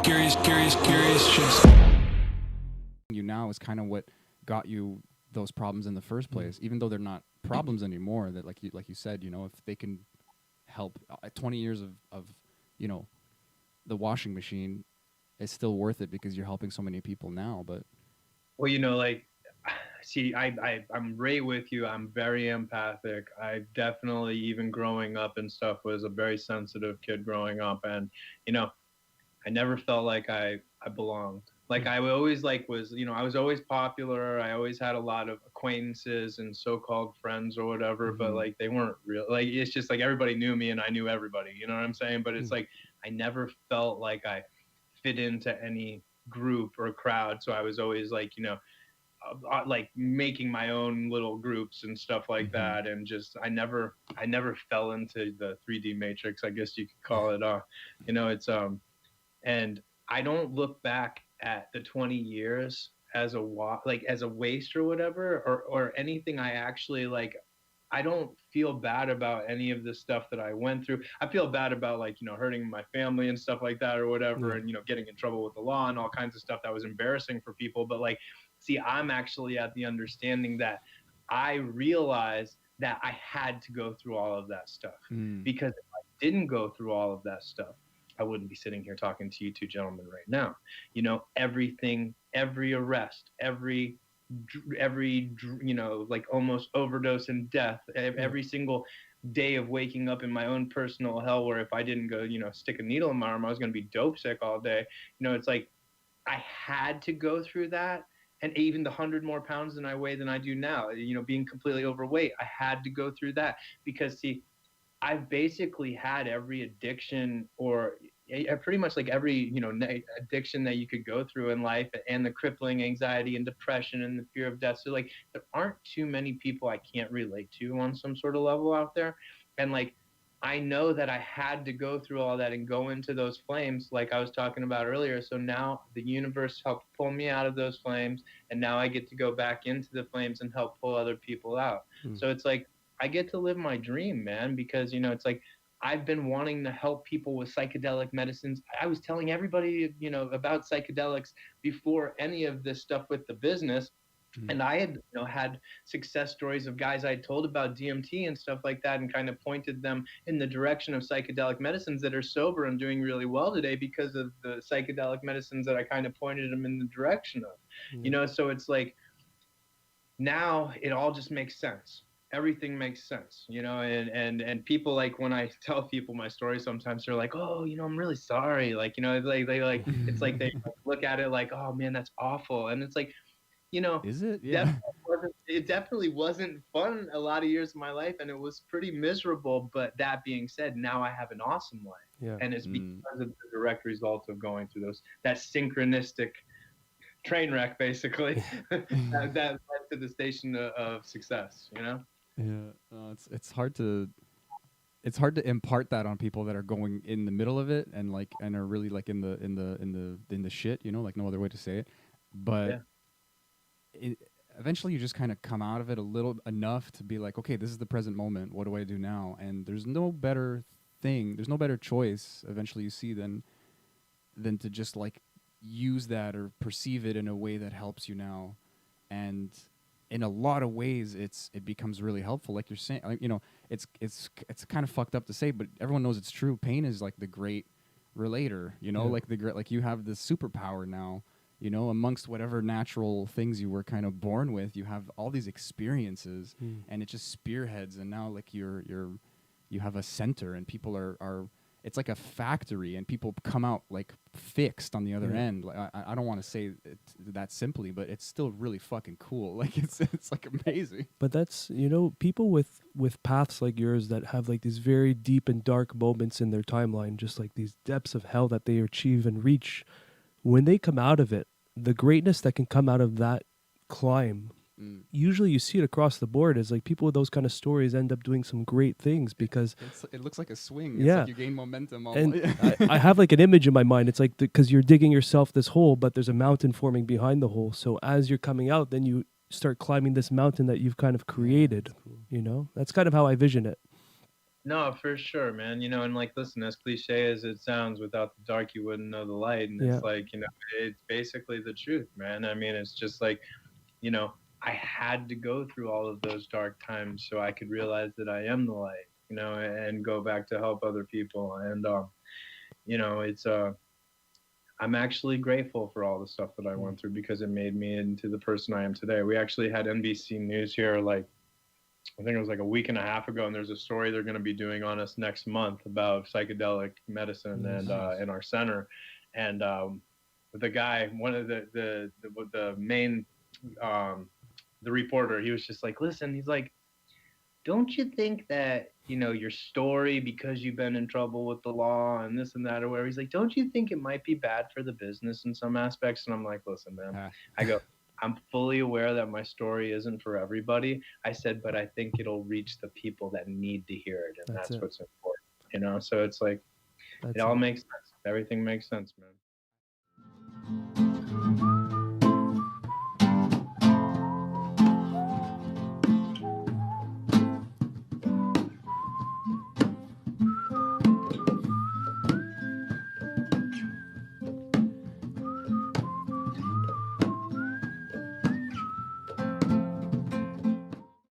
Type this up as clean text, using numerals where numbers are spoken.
You now is kind of what got you those problems in the first place, even though they're not problems anymore. That like you said, you know, if they can help 20 years of you know, the washing machine is still worth it because you're helping so many people now. But well, you know, like, see, I'm right with you. I'm very empathic. I definitely, even growing up and stuff, was a very sensitive kid growing up, and you know, I never felt like I belonged. Like I always was, you know, I was always popular. I always had a lot of acquaintances and so-called friends or whatever, but like they weren't real. Like it's just like everybody knew me and I knew everybody, you know what I'm saying? But it's like I never felt like I fit into any group or crowd. So I was always like, you know, like making my own little groups and stuff like that, and just I never fell into the 3D matrix, I guess you could call it. You know, it's and I don't look back at the 20 years as as a waste or whatever, or anything. I actually like, I don't feel bad about any of the stuff that I went through. I feel bad about, like, you know, hurting my family and stuff like that or whatever, and, you know, getting in trouble with the law and all kinds of stuff that was embarrassing for people. But like, see, I'm actually at the understanding that I realized that I had to go through all of that stuff, because if I didn't go through all of that stuff, I wouldn't be sitting here talking to you two gentlemen right now. You know, everything, every arrest, every you know, like almost overdose and death, every single day of waking up in my own personal hell, where if I didn't go, you know, stick a needle in my arm, I was going to be dope sick all day. You know, it's like I had to go through that. And even the 100 more pounds than I weigh than I do now, you know, being completely overweight, I had to go through that because, see, I've basically had every addiction, or pretty much like every, you know, addiction that you could go through in life, and the crippling anxiety and depression and the fear of death. So like, there aren't too many people I can't relate to on some sort of level out there. And like, I know that I had to go through all that and go into those flames like I was talking about earlier. So now the universe helped pull me out of those flames, and now I get to go back into the flames and help pull other people out. So it's like, I get to live my dream, man, because, you know, it's like I've been wanting to help people with psychedelic medicines. I was telling everybody, you know, about psychedelics before any of this stuff with the business. And I had, you know, had success stories of guys I told about DMT and stuff like that, and kind of pointed them in the direction of psychedelic medicines that are sober and doing really well today because of the psychedelic medicines that I kind of pointed them in the direction of. You know, so it's like, now it all just makes sense. Everything makes sense, you know, and people, like, when I tell people my story, sometimes they're like, oh, you know, I'm really sorry. Like, you know, like they like, it's like they look at it like, oh man, that's awful. And it's like, you know, is it? Yeah. it definitely wasn't fun a lot of years of my life, and it was pretty miserable. But that being said, now I have an awesome life. Yeah. And it's because of the direct result of going through that synchronistic train wreck, basically, that led to the station of success, you know? Yeah, it's hard to impart that on people that are going in the middle of it, and like, and are really like in the shit, you know, like no other way to say it. But eventually you just kind of come out of it a little enough to be like, okay, this is the present moment. What do I do now? And there's no better choice eventually you see than to just like use that or perceive it in a way that helps you now. And in a lot of ways it becomes really helpful. Like you're saying, like, you know, it's kind of fucked up to say, but everyone knows it's true. Pain is like the great relator, you know, like you have this superpower now, you know, amongst whatever natural things you were kind of born with. You have all these experiences, and it just spearheads, and now like you have a center, and people are it's like a factory, and people come out like fixed on the other end. Like, I don't want to say it that simply, but it's still really fucking cool. Like it's like amazing. But that's, you know, people with paths like yours that have like these very deep and dark moments in their timeline, just like these depths of hell that they achieve and reach, when they come out of it, the greatness that can come out of that climb, usually you see it across the board, is like people with those kind of stories end up doing some great things, because it looks like a swing. Yeah. It's like you gain momentum. And I have like an image in my mind. It's like, because you're digging yourself this hole, but there's a mountain forming behind the hole. So as you're coming out, then you start climbing this mountain that you've kind of created. Cool. You know, that's kind of how I vision it. No, for sure, man. And like, listen, as cliche as it sounds, without the dark, you wouldn't know the light. And Yeah, it's like, it's basically the truth, man. I mean, it's just like, you know, I had to go through all of those dark times so I could realize that I am the light, and go back to help other people. And, it's, I'm actually grateful for all the stuff that I mm, went through because it made me into the person I am today. We actually had NBC News here, like, I think it was like a week and a half ago, and there's a story they're going to be doing on us next month about psychedelic medicine and nice. Nice. in our center. And the guy, one of the main um, the reporter, he was just like, listen, he's like, don't you think that your story, because you've been in trouble with the law and this and that or whatever, he's like, don't you think it might be bad for the business in some aspects? And I'm like, listen, man, Ah, I go, I'm fully aware that my story isn't for everybody. I said, but I think it'll reach the people that need to hear it, and That's that's it. what's important. So it's like, it That's all it. makes sense. Everything makes sense, man.